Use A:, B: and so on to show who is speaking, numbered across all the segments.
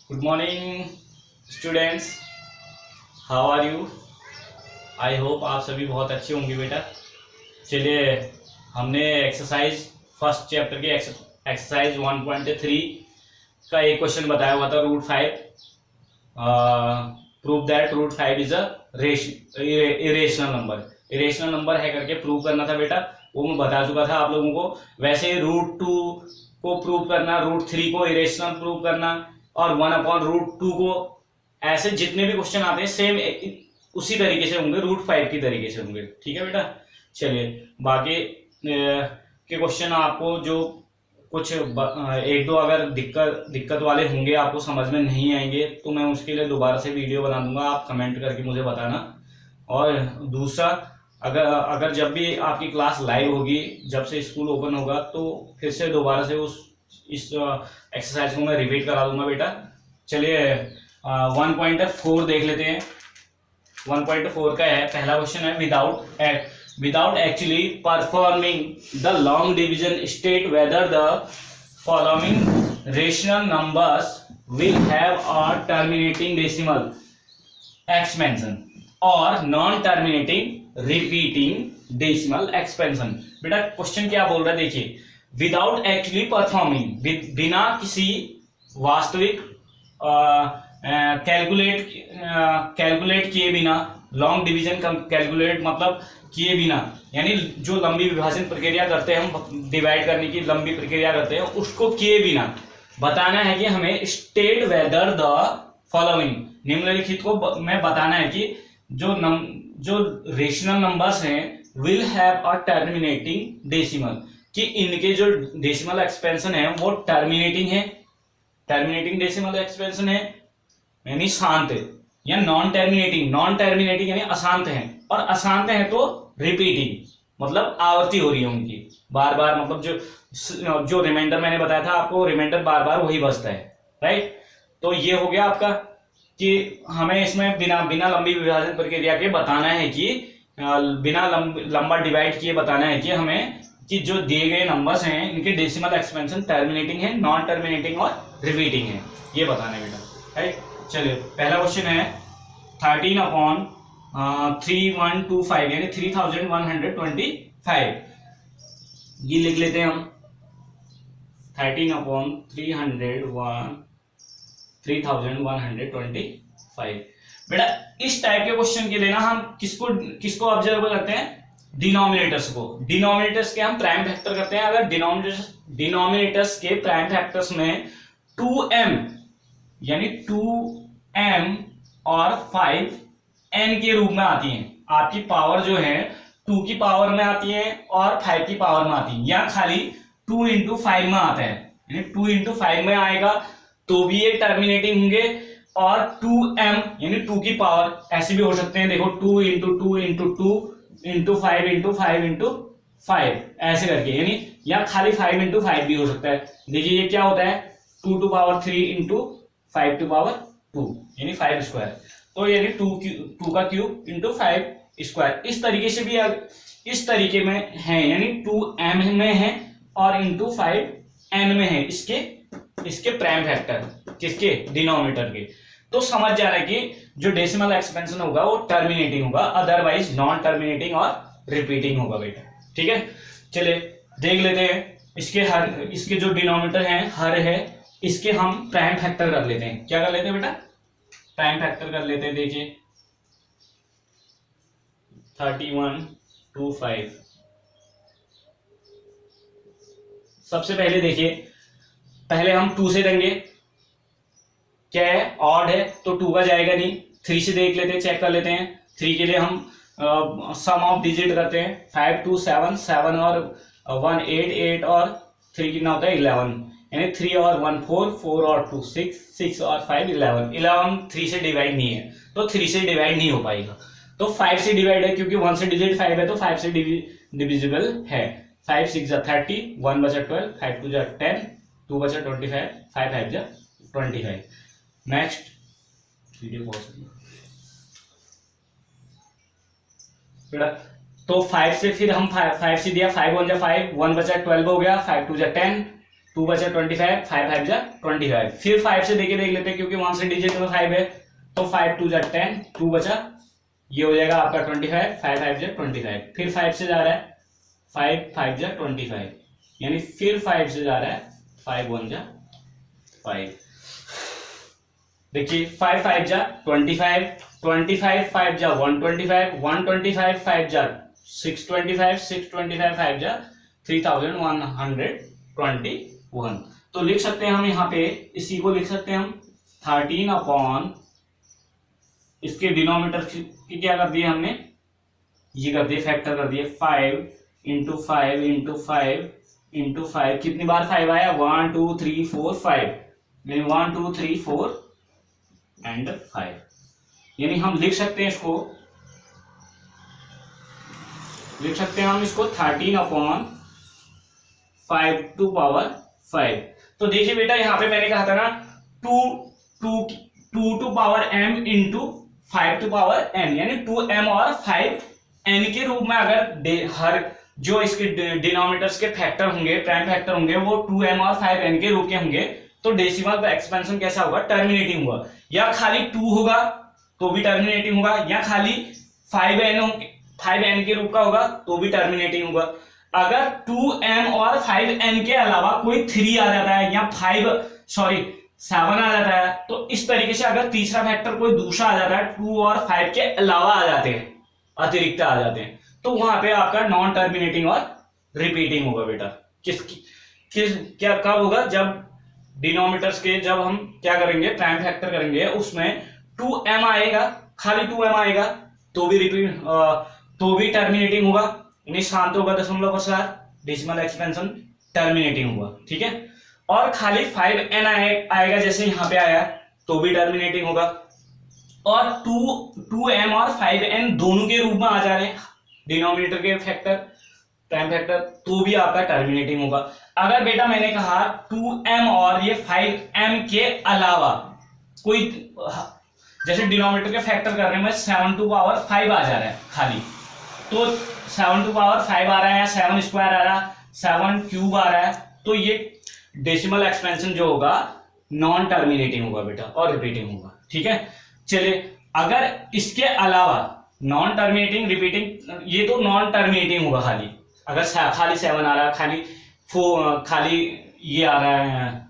A: Good morning students, how are you. I hope आप सभी बहुत अच्छे होंगे बेटा। चलिए, हमने एक्सरसाइज फर्स्ट चैप्टर के एक्सरसाइज 1.3 का एक क्वेश्चन बताया हुआ था, root 5। Prove that root 5 is a irrational number. Irrational number है करके प्रूव करना था बेटा, वो मैं बता चुका था आप लोगों को। वैसे रूट 2 को प्रूव करना, रूट 3 को इरेशनल प्रूव करना और 1/√2 को, ऐसे जितने भी क्वेश्चन आते हैं सेम उसी तरीके से होंगे, रूट 5 की तरीके से होंगे। ठीक है बेटा। चलिए, बाकी के क्वेश्चन आपको जो कुछ एक दो अगर दिक्कत वाले होंगे, आपको समझ में नहीं आएंगे, तो मैं उसके लिए दोबारा से वीडियो बना दूंगा, आप कमेंट करके मुझे बताना। और दूसरा, अगर जब भी आपकी क्लास लाइव होगी, जब से स्कूल ओपन होगा, तो फिर से दोबारा से इस एक्सरसाइज को मैं रिपीट करा दूंगा बेटा। चलिए 1.4 देख लेते हैं। 1.4 का है, पहला क्वेश्चन है, without actually performing the long division state whether the following rational numbers will have a terminating decimal expansion और non terminating repeating decimal expansion. बेटा क्वेश्चन क्या बोल रहा है, देखिए, विदाउट एक्चुअली परफॉर्मिंग, बिना किसी वास्तविक कैलकुलेट किए बिना, लॉन्ग डिवीजन कैलकुलेट मतलब किए बिना, यानी जो लंबी विभाजन प्रक्रिया करते हैं हम, डिवाइड करने की लंबी प्रक्रिया करते हैं, उसको किए बिना बताना है कि हमें स्टेट वेदर द फॉलोइंग, निम्नलिखित को मैं बताना है कि जो रेशनल नंबर्स हैं will have a terminating decimal, कि इनके जो डेसिमल एक्सपेंशन है वो टर्मिनेटिंग है, टर्मिनेटिंग डेसिमल एक्सपेंशन है यानी शांत है, या नॉन टर्मिनेटिंग यानी अशांत है, और अशांत है तो रिपीटिंग मतलब आवृत्ति हो रही है उनकी बार बार, मतलब जो रिमाइंडर मैंने बताया था आपको, रिमाइंडर बार बार वही बजता है, राइट। तो ये हो गया आपका कि हमें इसमें बिना लंबी विभाजन प्रक्रिया के बताना है कि बिना लंबा डिवाइड किए बताना है कि हमें कि जो दिए गए नंबर्स हैं इनके डेसिमल एक्सपेंशन टर्मिनेटिंग है, नॉन टर्मिनेटिंग और रिपीटिंग है, ये बताना है बेटा, राइट। चलिए, पहला क्वेश्चन है 13/3125 यानी 3125, ये लिख लेते हैं हम 13/3125। बेटा इस टाइप के क्वेश्चन के लिए ना हम किसको ऑब्जर्व करते हैं, डिनोमिनेटर्स को। डिनोमिनेटर्स के हम प्राइम फैक्टर करते हैं। अगर डिनोमिनेटर्स के प्राइम फैक्टर्स में 2m यानी 2m और 5n के रूप में आती हैं, आपकी पावर जो है 2 की पावर में आती है और 5 की पावर में आती है, या खाली 2 into 5 में आता है, यानी 2 into 5 में आएगा तो भी ये टर्मिनेटिंग होंगे, और 2m यानी 2 की पावर ऐसे भी हो सकते हैं, देखो 2 into 2 into 2 into 5 into 5 into 5 ऐसे करके, यानी या खाली 5 into 5 भी हो सकता है। देखिए ये क्या होता है, 2 to power 3 into 5 to power 2 यानी 5 स्क्वायर, तो यानी 2 का क्यूब इंटू 5 स्क्वायर। इस तरीके से भी इस तरीके में है, यानी 2m में है और इंटू 5n में है, इसके प्राइम फैक्टर, किसके, डिनोमिनेटर के। तो समझ जा रहा है कि जो डेसिमल एक्सपेंशन होगा वो टर्मिनेटिंग होगा, अदरवाइज नॉन टर्मिनेटिंग और रिपीटिंग होगा बेटा, ठीक है। चलिए देख लेते हैं, इसके जो डिनोमिनेटर हैं हर है, इसके हम प्राइम फैक्टर कर लेते हैं। क्या कर लेते हैं बेटा, प्राइम फैक्टर कर लेते हैं। देखिए 3125, सबसे पहले देखिए, पहले हम 2 से देंगे, क्या है, ऑड है तो 2 का जाएगा नहीं। 3 से देख लेते हैं, चेक कर लेते हैं। 3 के लिए हम सम ऑफ डिजिट करते हैं, 5 2 7, 7 और 1 8, 8 और 3 कितना होता है 11, यानी 3 और 1 4, 4 और 2 6, 6 और 5 11, 11 3 से डिवाइड नहीं है तो 3 से डिवाइड नहीं हो पाएगा, तो 5 से डिवाइड है, क्योंकि 1 से डिजिट 5 है तो 5 से डिविजिबल है। 5 6 30, 1 बचा 12, 5 2 10, 2 बचा 25, 5 5 25। नेक्स्ट वीडियो पॉज बेटा, तो 5 से फिर हम 5 से दिया, 5 1 जा 5, 1 बचा 12 हो गया, 5 2 जा 10, 2 बचा 25, 5 5 जा 25, फिर 5 से देख लेते हैं क्योंकि 1 से डिजिट में 5 है, तो 5 2 जा 10, 2 बचा, ये हो जाएगा आपका 25, 5 5 जा 25, फिर 5 से जा रहा है 5 5 जा 25, यानी फिर 5 से जा रहा है 5 1 जा 5। देखिए 5 5 जा 25, 25 5 जा 125, 125 5 जा 625, 625 5 जा 3121। तो लिख सकते हैं हम यहाँ पे, इसी को लिख सकते हैं हम 13 अपॉन, इसके डिनोमिनेटर की क्या कर दिए हमने, ये कर दिए फैक्टर कर दिए 5 इंटू 5 इंटू 5 इंटू 5, कितनी बार 5 आया, 1 2 3 4 5, यानी 1 2 3 4 एंड 5, यानी हम लिख सकते हैं इसको, लिख सकते हैं हम इसको 13 अपॉन 5 टू पावर 5। तो देखिए बेटा यहाँ पे मैंने कहा था ना 2 to power m into 5 to power n, यानी 2m और 5n के रूप में अगर हर जो इसके डिनोमिनेटर्स के फैक्टर होंगे, प्राइम फैक्टर होंगे, वो 2m और 5n के रूप के होंगे, तो डेसिमल का एक्सपेंशन कैसा होगा, टर्मिनेटिंग होगा। या खाली 2 होगा तो भी टर्मिनेटिंग होगा, या खाली 5n के रूप का होगा तो भी टर्मिनेटिंग होगा। अगर 2m और 5n के अलावा कोई 3 आ जाता है या 7 आ जाता है, तो इस तरीके से अगर तीसरा फैक्टर कोई दूसरा आ जाता है, 2 और 5 के अलावा आ जाते हैं, अतिरिक्त आ जाते हैं, तो वहां पे आपका नॉन टर्मिनेटिंग और रिपीटिंग होगा बेटा। क्या कब होगा, जब डिनोमिनेटर्स के जब हम क्या करेंगे, प्राइम फैक्टर करेंगे, उसमें 2m आएगा, खाली 2m आएगा तो भी तो भी टर्मिनेटिंग होगा, यानी शांत होगा, दशमलव प्रसार, डेसिमल एक्सपेंशन टर्मिनेटिंग होगा, ठीक है। और खाली 5n आएगा जैसे यहाँ पे आया तो भी टर्मिनेटिंग होगा, और 2m और 5n दोनों के रूप में आ जा रहे हैं डिनोमिनेटर के फैक्टर, प्राइम फैक्टर, तो भी आपका टर्मिनेटिंग होगा। अगर बेटा मैंने कहा 2m और ये 5m के अलावा कोई, जैसे डिनोमिनेटर के फैक्टर करने में 7 टू पावर 5 आ जा रहा है खाली, तो 7 टू पावर 5 आ रहा है या 7 स्क्वायर आ रहा है, 7 क्यूब आ रहा है, तो ये डेसिमल एक्सपेंशन जो होगा नॉन टर्मिनेटिंग होगा बेटा और रिपीटिंग होगा, ठीक है। चलिए अगर इसके अलावा नॉन टर्मिनेटिंग रिपीटिंग, ये तो नॉन टर्मिनेटिंग होगा खाली, अगर खाली 7 आ रहा है, खाली ये आ रहा है,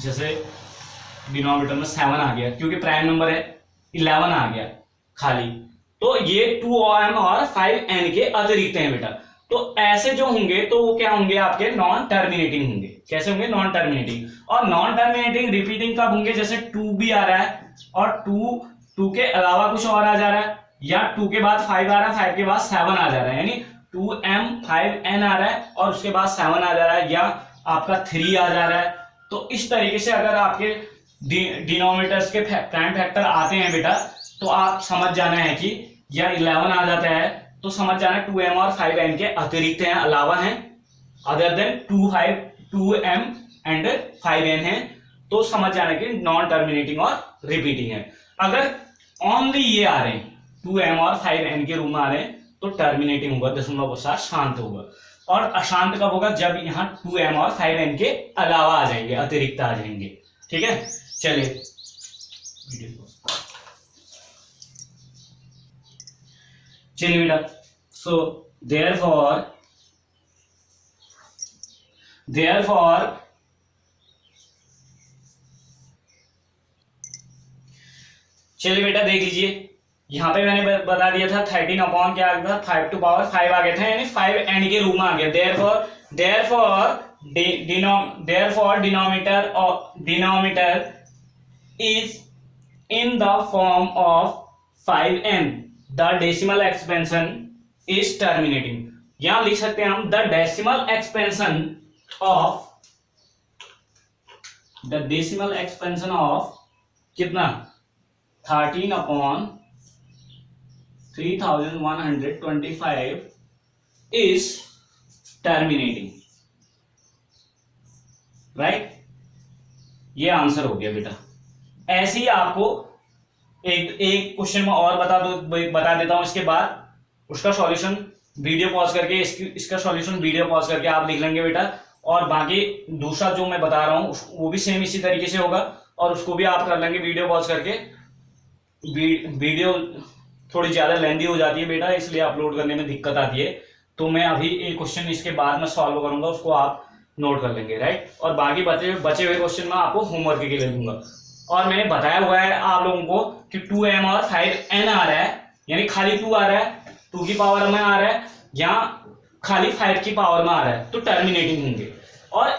A: जैसे डिनोमिनेटर में 7 आ गया क्योंकि प्राइम नंबर है, 11 आ गया खाली, तो ये 2m और 5n के अतिरिक्त हैं बेटा। तो ऐसे जो होंगे तो वो क्या होंगे, आपके नॉन टर्मिनेटिंग होंगे। कैसे होंगे, नॉन टर्मिनेटिंग। और नॉन टर्मिनेटिंग रिपीटिंग कब होंगे, जैसे 2 भी आ रहा है और 2 के अलावा कुछ और आ जा रहा है, या 2 के बाद 5 आ रहा है, 5 के बाद 7 आ जा रहा है, यानी 2m 5n आ रहा है और उसके बाद 7 आ जा रहा है, या आपका 3 आ जा रहा है। तो इस तरीके से अगर आपके डिनोमिनेटर्स के प्राइम फैक्टर आते हैं बेटा, तो आप समझ जाना है कि, या 11 आ जाता है तो समझ जाना 2m और 5n के अतिरिक्त हैं, अलावा हैं, other than 2m and 5n है, तो समझ जाना कि नॉन टर्मिनेटिंग और रिपीटिंग है। अगर ओनली ये आ रहे हैं 2m और 5n के रूप में आ रहे हैं तो टर्मिनेटिंग होगा, दशमलव के साथ शांत होगा। और अशांत कब होगा, जब यहाँ 2m और 5n के अलावा आ जाएंगे, अतिरिक्त आ जाएंगे, ठीक है। चलिए बेटा, सो therefore चलिए बेटा देख लीजिए, यहां पे मैंने बता दिया था 13 अपॉन क्या आ गया था, 5 टू पावर 5 आ गया था, यानी 5n के रूप में आ गया। therefore denominator is in the form of 5n, the decimal expansion is terminating। यहां लिख सकते हैं हम the decimal expansion of कितना, 13 अपॉन 3125 is terminating, राइट। ये आंसर हो गया बेटा। ऐसे ही आपको एक क्वेश्चन में और बता देता हूं, इसके बाद उसका सॉल्यूशन वीडियो पॉज करके इसका सॉल्यूशन वीडियो पॉज करके आप लिख लेंगे बेटा। और बाकी दूसरा जो मैं बता रहा हूँ वो भी सेम इसी तरीके से होगा और उसको भी आप कर लेंगे वीडियो पॉज करके। वीडियो थोड़ी ज्यादा लेंदी हो जाती है बेटा, इसलिए अपलोड करने में दिक्कत आती है। तो मैं अभी एक क्वेश्चन इसके बाद में सॉल्व करूंगा, उसको आप नोट कर लेंगे, राइट। और बाकी बचे हुए क्वेश्चन में आपको होमवर्क के लिए दूंगा। और मैंने बताया हुआ है आप लोगों को कि 2m और 5n आ रहा है, यानी खाली 2 आ रहा है, 2 की पावर में आ रहा है, या खाली 5 की पावर में आ रहा है, तो टर्मिनेटिंग होंगे। और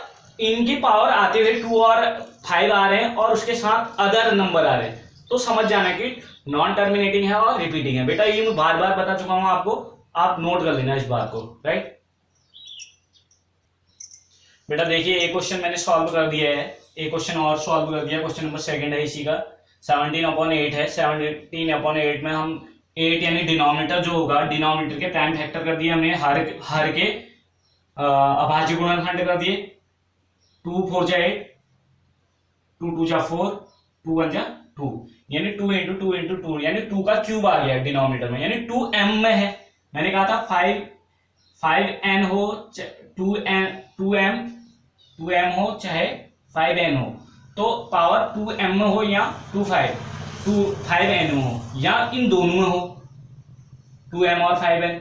A: इनकी पावर आते हुए 2 और 5 आ रहे हैं और उसके साथ अदर नंबर आ रहे हैं, तो समझ जाना कि नॉन टर्मिनेटिंग है और रिपीटिंग है। बेटा ये मैं बार बार बता चुका हूं आपको, आप नोट कर लेना इस बात को, राइट। बेटा देखिए एक क्वेश्चन मैंने सॉल्व कर दिया है, एक क्वेश्चन और सॉल्व कर दिया, क्वेश्चन नंबर 2 है इसी का। 17/8 है। 17/8 में हम 8 यानी डिनोमिनेटर जो होगा, डिनोमिनेटर के प्राइम फैक्टर कर दिए हमने, हर के अभाज्य गुणनखंड कर दिए। 2 4 जा 8, 2 2 जा 4, 2 1 जा 2, यानी 2 × 2 × 2 यानी 2 का क्यूब आ गया डिनोमिनेटर में, यानी 2m में है। मैंने कहा था 5n हो, 2m हो चाहे 5n हो, तो पावर 2m में हो या 5n में हो, या इन दोनों में हो 2m और 5n।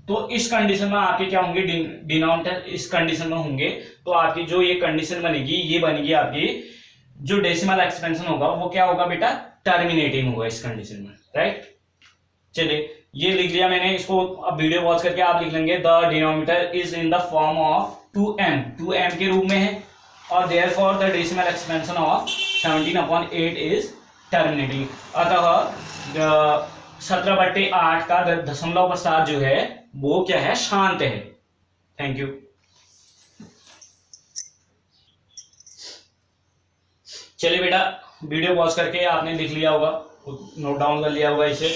A: तो इस कंडीशन में आपके क्या होंगे, डिनोमिनेटर इस कंडीशन में होंगे, तो आपकी जो ये कंडीशन बनेगी, ये बनेगी आपकी जो डेसिमल एक्सपेंशन होगा वो क्या होगा बेटा, टर्मिनेटिंग होगा इस कंडीशन में, राइट। चलिए ये लिख लिया मैंने, इसको अब वीडियो पॉज करके आप लिख लेंगे। The denominator is in the form of 2m के रूप में है, और therefore the decimal expansion of 17/8 is terminating. अतः 17/8 का दशमलव प्रसार जो है वो क्या है, शांत है। Thank you. चलिए बेटा वीडियो पॉज करके आपने लिख लिया होगा, नोट डाउन कर लिया होगा इसे।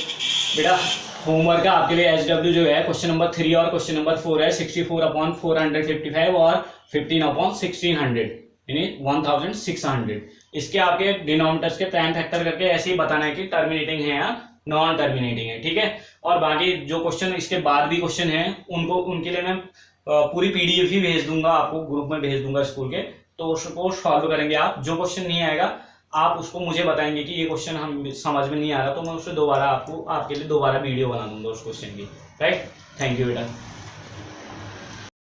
A: बेटा होमवर्क का आपके लिए SW जो है क्वेश्चन नंबर 3 और क्वेश्चन नंबर 4 है। 64/455 और 15/1600 यानी 1600। इसके आपके डिनोमिनेटर्स के प्राइम फैक्टर करके ऐसे ही बताना है कि टर्मिनेटिंग है या नॉन टर्मिनेटिंग है, ठीक है। और बाकी जो क्वेश्चन इसके बाद भी क्वेश्चन है उनके लिए मैं पूरी PDF ही भेज दूंगा, आपको ग्रुप में भेज दूंगा स्कूल के, तो उसको सॉल्व करेंगे आप। जो क्वेश्चन नहीं आएगा आप उसको मुझे बताएंगे कि ये क्वेश्चन हम समझ में नहीं आ रहा, तो मैं उससे दोबारा आपके लिए दोबारा वीडियो बना दूंगा उस क्वेश्चन की, राइट। थैंक यू बेटा।